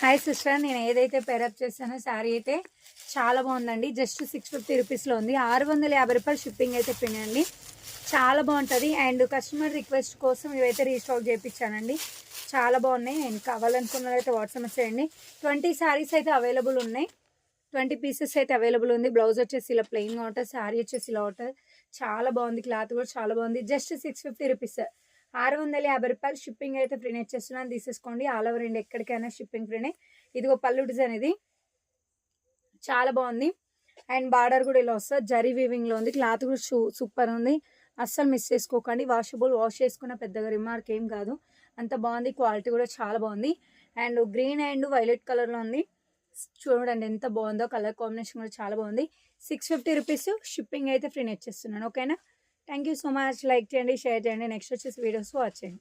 Hi sister, నేను ఏదైతే pair up చేశానో శారీ అయితే చాలా బాగుందండి. జస్ట్ 650 రూపీస్లో ఉంది. 650 రూపాయలు షిప్పింగ్ అయితే పినండి. చాలా బాగుంటుంది. అండ్ కస్టమర్ రిక్వెస్ట్ కోసం ఇవైతే రీస్టాక్ చేయించానండి. చాలా బాగున్నాయి. అండ్ కావాలనుకున్నదైతే వాట్సాప్ చేయండి. 20 శారీస్ అయితే అవైలబుల్ ఉన్నాయి. 20 పీసెస్ అయితే అవైలబుల్ ఉంది. బ్లౌజ్ వచ్చేసి ఇలా ప్లెయిన్గా ఉంటుంది, శారీ వచ్చేసి ఇలా ఉంటుంది. చాలా బాగుంది, క్లాత్ కూడా చాలా బాగుంది. జస్ట్ 650 రూపీస్, 650 రూపాయలు షిప్పింగ్ అయితే ఫ్రీనే ఇచ్చేస్తున్నాను. తీసేసుకోండి. ఆల్ ఓవర్ ఇండియా ఎక్కడికైనా షిప్పింగ్ ఫ్రీనే. ఇదిగో పళ్ళు డిజైన్, ఇది చాలా బాగుంది. అండ్ బార్డర్ కూడా ఇలా వస్తుంది, జరీ వీవింగ్లో ఉంది. క్లాత్ కూడా సూపర్ ఉంది, అస్సలు మిస్ చేసుకోకండి. వాషబుల్, వాష్ చేసుకున్న పెద్దగా రిమార్క్ ఏం కాదు, అంత బాగుంది. క్వాలిటీ కూడా చాలా బాగుంది. అండ్ గ్రీన్ అండ్ వైలెట్ కలర్లో ఉంది. చూడండి ఎంత బాగుందో, కలర్ కాంబినేషన్ కూడా చాలా బాగుంది. 650 రూపీస్ షిప్పింగ్ అయితే ఫ్రీనే ఇచ్చేస్తున్నాను. ఓకేనా? Thank you so much. Like చేయండి, షేర్ చేయండి. నెక్స్ట్ వచ్చేసి వీడియోస్ వాచ్ చేయండి.